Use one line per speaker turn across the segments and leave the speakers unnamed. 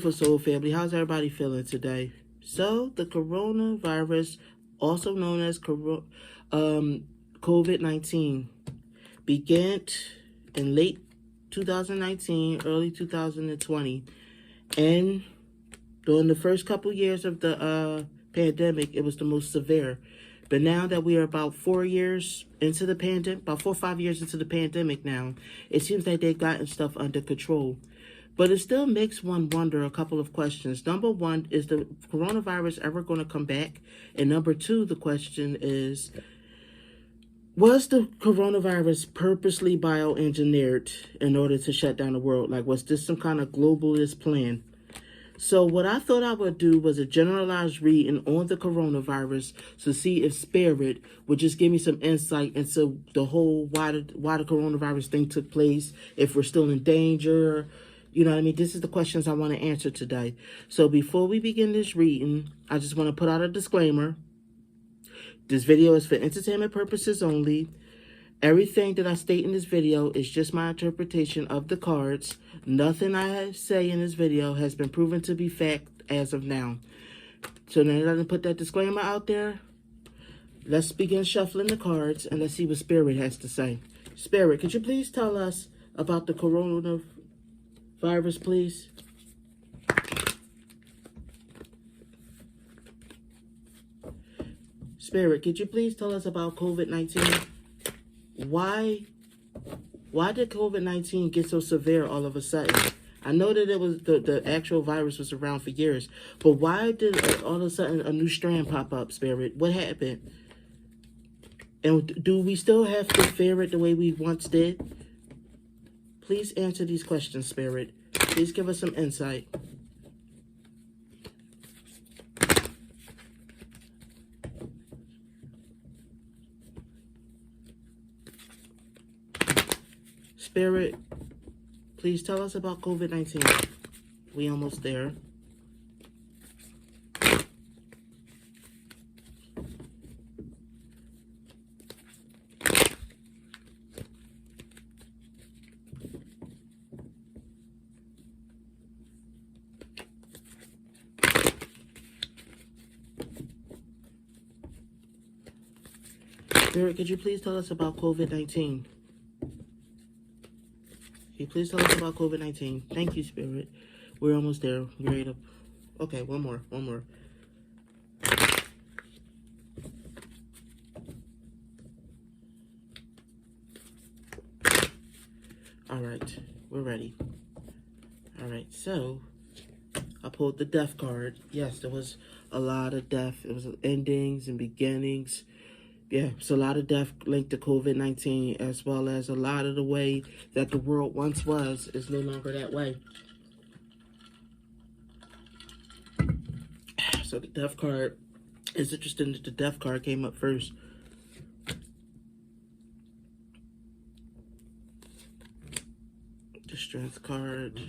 beautiful soul family. How's everybody feeling today? So, the coronavirus, also known as COVID-19, began in late 2019, early 2020. And during the first couple years of the pandemic, it was the most severe. But now that we are about 4 years into the pandemic, about 4 or 5 years into the pandemic now, it seems like they've gotten stuff under control. But it still makes one wonder a couple of questions. Number one, is the coronavirus ever going to come back? And number two, the question is, was the coronavirus purposely bioengineered in order to shut down the world? Like, was this some kind of globalist plan? So what I thought I would do was a generalized reading on the coronavirus to see if Spirit would just give me some insight into the whole why the coronavirus thing took place, if we're still in danger. You know what I mean? This is the questions I want to answer today. So before we begin this reading, I just want to put out a disclaimer. This video is for entertainment purposes only. Everything that I state in this video is just my interpretation of the cards. Nothing I say in this video has been proven to be fact as of now. So now that I put that disclaimer out there, let's begin shuffling the cards and let's see what Spirit has to say. Spirit, could you please tell us about the coronavirus, please? Spirit, could you please tell us about COVID-19? Why did COVID-19 get so severe all of a sudden? I know that it was the actual virus was around for years, but why did all of a sudden a new strand pop up, Spirit? What happened? And do we still have to fear it the way we once did? Please answer these questions, Spirit. Please give us some insight. Spirit, please tell us about COVID-19. We almost there. Spirit, could you please tell us about COVID-19? Can you please tell us about COVID-19? Thank you, Spirit. We're almost there. We're ready to... Okay, one more. All right, we're ready. All right, so I pulled the death card. Yes, there was a lot of death. It was endings and beginnings. Yeah, it's a lot of death linked to COVID-19, as well as a lot of the way that the world once was is no longer that way. So the death card, it's interesting that the death card came up first. The strength card.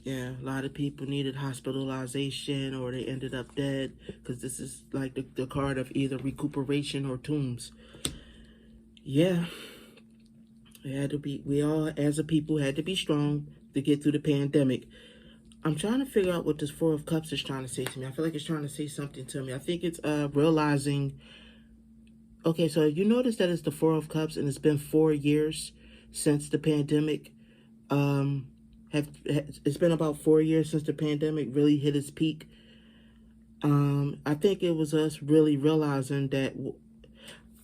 Yeah, a lot of people needed hospitalization or they ended up dead because this is like the card of either recuperation or tombs. Yeah, we all as a people had to be strong to get through the pandemic. I'm trying to figure out what this Four of Cups is trying to say to me. I feel like it's trying to say something to me. I think it's realizing. Okay, so you notice that it's the Four of Cups and it's been 4 years since the pandemic. It's been about 4 years since the pandemic really hit its peak. I think it was us really realizing that.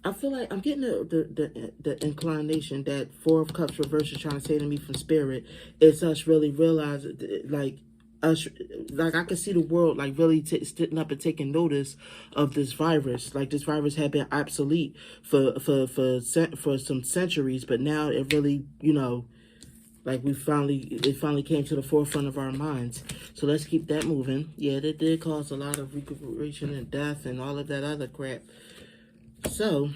I feel like I'm getting the inclination that Four of Cups reverse is trying to say to me from Spirit. It's us really realizing, like I can see the world like really sitting up and taking notice of this virus. Like this virus had been obsolete for some centuries, but now it really, like it finally came to the forefront of our minds. So let's keep that moving. Yeah, that did cause a lot of recuperation and death and all of that other crap. So,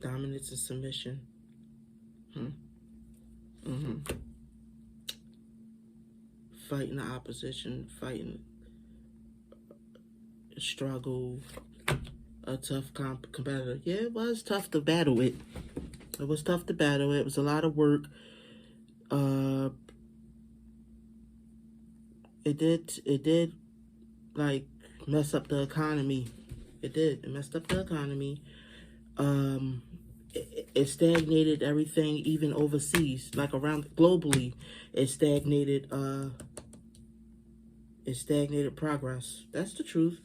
dominance and submission. Fighting the opposition, fighting struggle, a tough competitor. Yeah, it was tough to battle it. It was tough to battle it. It was a lot of work. It did, like, mess up the economy. It did. It messed up the economy. Um, it stagnated everything, even overseas, like around globally. It stagnated. It stagnated progress. That's the truth.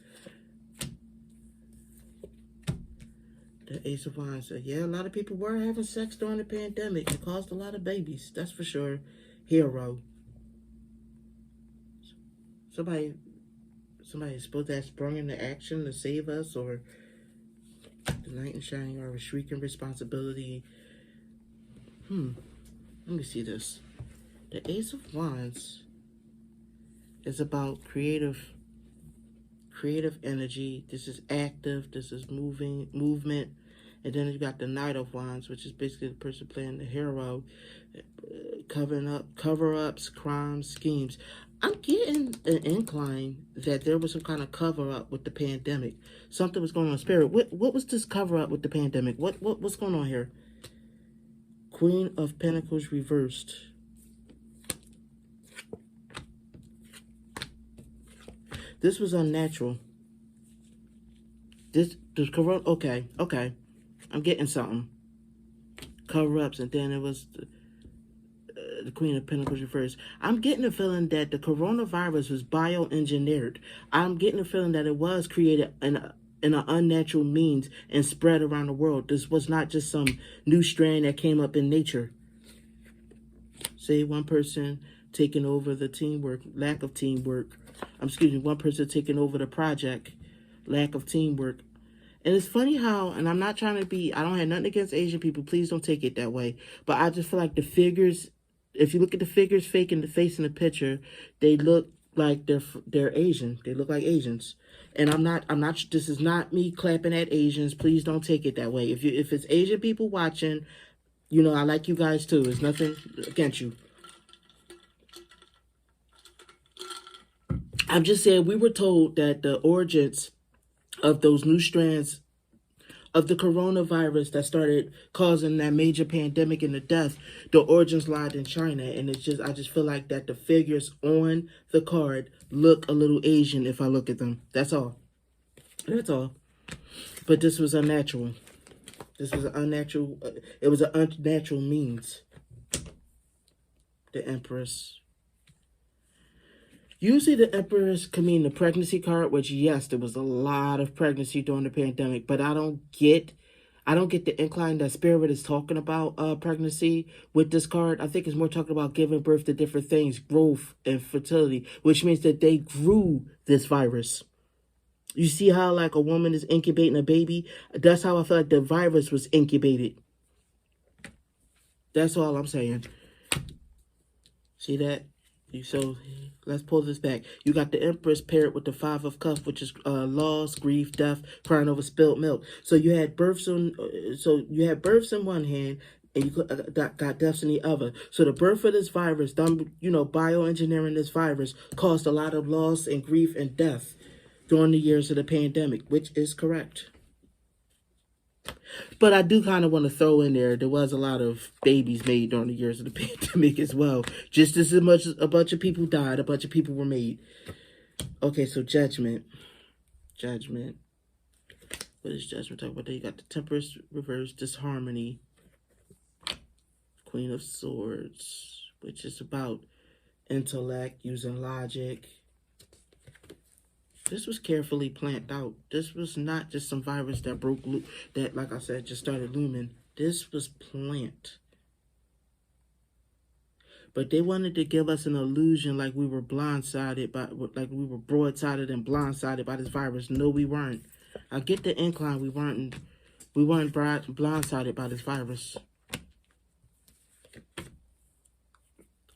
The Ace of Wands said, yeah, a lot of people were having sex during the pandemic. It caused a lot of babies. That's for sure. Hero. Somebody is supposed to have sprung into action to save us, or the knight in shining, or a shrieking responsibility. Let me see this. The Ace of Wands is about creative energy. This is active. This is movement. And then you got the Knight of Wands, which is basically the person playing the hero, cover-ups, crimes, schemes. I'm getting an incline that there was some kind of cover-up with the pandemic. Something was going on in spirit. What was this cover-up with the pandemic? What's going on here? Queen of Pentacles reversed. This was unnatural. This corona. Okay. I'm getting something. Cover-ups, and then it was the Queen of Pentacles reversed. I'm getting a feeling that the coronavirus was bioengineered. I'm getting a feeling that it was created in an unnatural means and spread around the world. This was not just some new strand that came up in nature. Say one person taking over the teamwork, lack of teamwork. One person taking over the project, lack of teamwork. And it's funny how, and I'm not trying to be, I don't have nothing against Asian people. Please don't take it that way. But I just feel like the figures, if you look at the figures facing the face in the picture, they look like they're Asian. They look like Asians. And I'm not, this is not me clapping at Asians. Please don't take it that way. If it's Asian people watching, you know, I like you guys too. It's nothing against you. I'm just saying, we were told that the origins of those new strands of the coronavirus that started causing that major pandemic and the death, the origins lied in China. And I just feel like that the figures on the card look a little Asian if I look at them. That's all. But this was unnatural. This was an unnatural, it was an unnatural means. The Empress. Usually the Empress can mean the pregnancy card, which, yes, there was a lot of pregnancy during the pandemic, but I don't get the incline that Spirit is talking about pregnancy with this card. I think it's more talking about giving birth to different things, growth and fertility, which means that they grew this virus. You see how, like, a woman is incubating a baby? That's how I feel like the virus was incubated. That's all I'm saying. See that? So let's pull this back. You got the Empress paired with the Five of Cups, which is loss, grief, death, crying over spilled milk. So you had births on. So you had births in one hand, and you got deaths in the other. So the birth of this virus, bioengineering this virus, caused a lot of loss and grief and death during the years of the pandemic, which is correct. But I do kind of want to throw in there was a lot of babies made during the years of the pandemic as well. Just as much as a bunch of people died, a bunch of people were made. Okay, so Judgment. Judgment. What is Judgment talking about? There you got the Temperance reverse, disharmony. Queen of Swords, which is about intellect, using logic. This was carefully planned out. This was not just some virus that broke loose, that, like I said, just started looming. This was planned. But they wanted to give us an illusion like we were blindsided like we were broadsided and blindsided by this virus. No, we weren't. I get the incline. We weren't blindsided by this virus.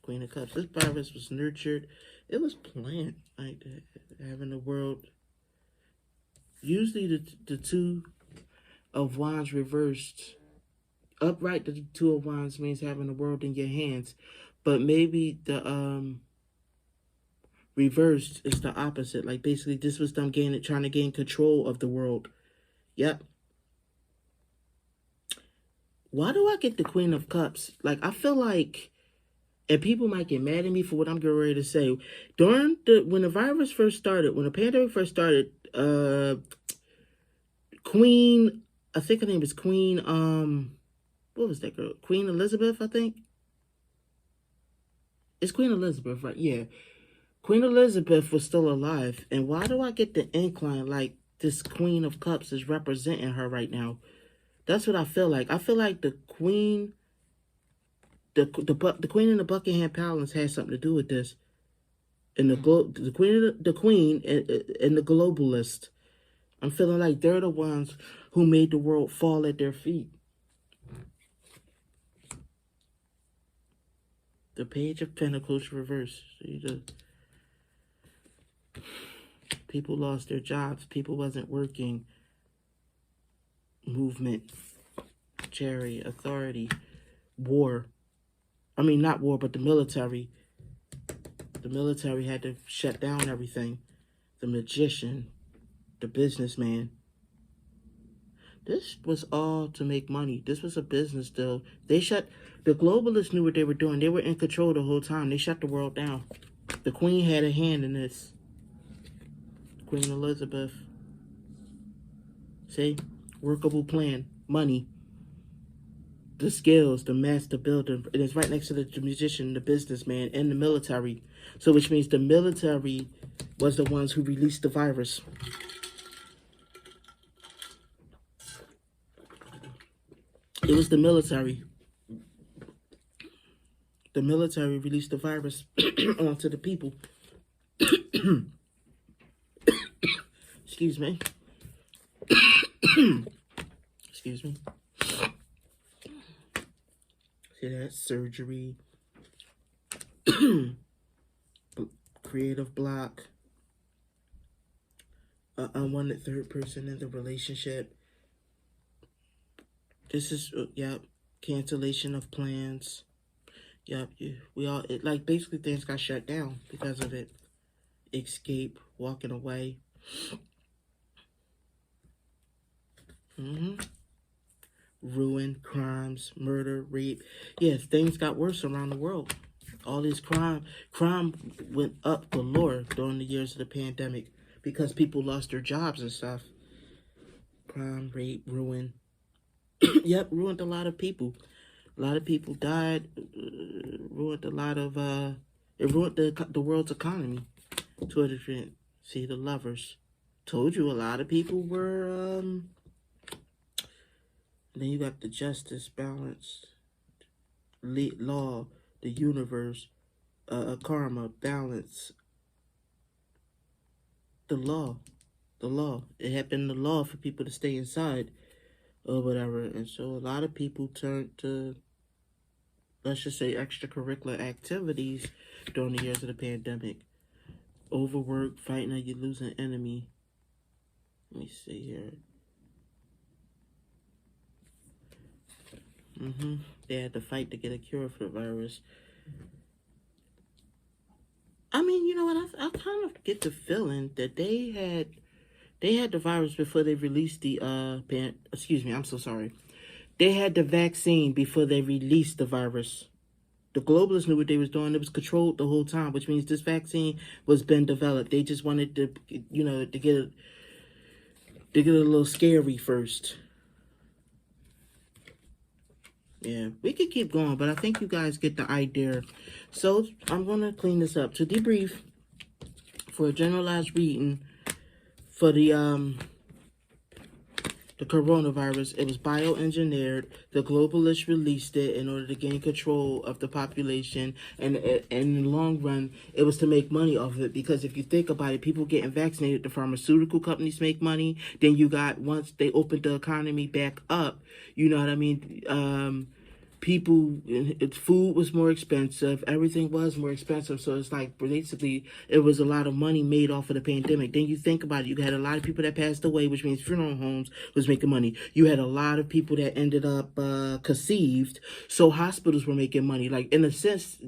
Queen of Cups. This virus was nurtured. It was planned, like having the world. Usually the Two of Wands reversed. Upright, the Two of Wands means having the world in your hands. But maybe the reversed is the opposite. Like, basically this was them trying to gain control of the world. Yep. Why do I get the Queen of Cups? Like, I feel like and people might get mad at me for what I'm getting ready to say. When the virus first started, when the pandemic first started, Queen, I think her name is Queen, what was that girl? Queen Elizabeth, I think. It's Queen Elizabeth, right? Yeah. Queen Elizabeth was still alive. And why do I get the incline like this Queen of Cups is representing her right now? That's what I feel like. I feel like the Queen, the Queen in the Buckingham Palace has something to do with this. And the Queen and the globalist. I'm feeling like they're the ones who made the world fall at their feet. The Page of Pentacles reversed. People lost their jobs. People wasn't working. Movement, charity, authority, war. I mean, not war, but the military. The military had to shut down everything. The magician, the businessman. This was all to make money. This was a business deal. The globalists knew what they were doing. They were in control the whole time. They shut the world down. The Queen had a hand in this. Queen Elizabeth. See? Workable plan. Money. The skills, the master builder. It is right next to the musician, the businessman, and the military. So which means the military was the ones who released the virus. It was the military. The military released the virus onto the people. Excuse me. Excuse me. See that? Surgery. Creative block. Unwanted third person in the relationship. This is, yep. Cancellation of plans. Yep. Like basically things got shut down because of it. Escape. Walking away. Ruin, crimes, murder, rape. Yes, things got worse around the world. All this crime went up galore during the years of the pandemic because people lost their jobs and stuff. Crime, rape, ruin. Yep, ruined a lot of people. A lot of people died. Ruined a lot of, it ruined the world's economy to a degree. See, the lovers. Told you a lot of people were, then you got the justice, balance, law, the universe, karma, balance, the law. It had been the law for people to stay inside or whatever. And so a lot of people turned to, let's just say, extracurricular activities during the years of the pandemic. Overwork, fighting a losing enemy. Let me see here. They had to fight to get a cure for the virus. I mean, you know what? I kind of get the feeling that they had the virus before they released the excuse me, I'm so sorry. They had the vaccine before they released the virus. The globalists knew what they was doing. It was controlled the whole time, which means this vaccine was been developed. They just wanted to, to get a little scary first. Yeah, we could keep going, but I think you guys get the idea. So I'm going to clean this up. To debrief, for a generalized reading, for the coronavirus, it was bioengineered. The globalists released it in order to gain control of the population, and in the long run, it was to make money off of it. Because if you think about it, people getting vaccinated, the pharmaceutical companies make money. Then you got, once they opened the economy back up, you know what I mean? Food was more expensive. Everything was more expensive. So it's like, basically, it was a lot of money made off of the pandemic. Then you think about it. You had a lot of people that passed away, which means funeral homes was making money. You had a lot of people that ended up conceived. So hospitals were making money. Like, in a sense,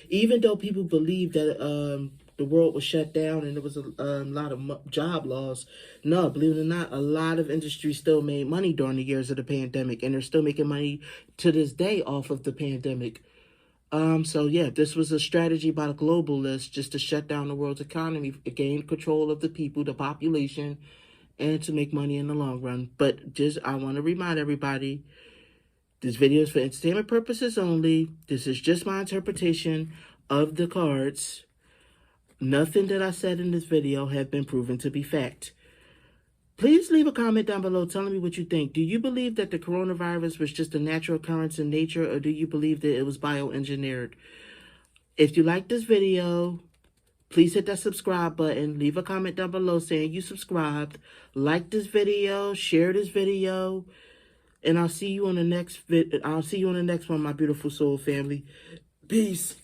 even though people believe that the world was shut down and there was a lot of job loss, no, believe it or not, a lot of industries still made money during the years of the pandemic, and they're still making money to this day off of the pandemic. So yeah, this was a strategy by the globalists just to shut down the world's economy, gain control of the people, the population, and to make money in the long run. But just, I want to remind everybody, this video is for entertainment purposes only. This is just my interpretation of the cards. Nothing that I said in this video have been proven to be fact. Please leave a comment down below telling me what you think. Do you believe that the coronavirus was just a natural occurrence in nature, or do you believe that it was bioengineered? If you like this video, please hit that subscribe button. Leave a comment down below saying you subscribed. Like this video, share this video, and I'll see you on the next one, my beautiful soul family. Peace.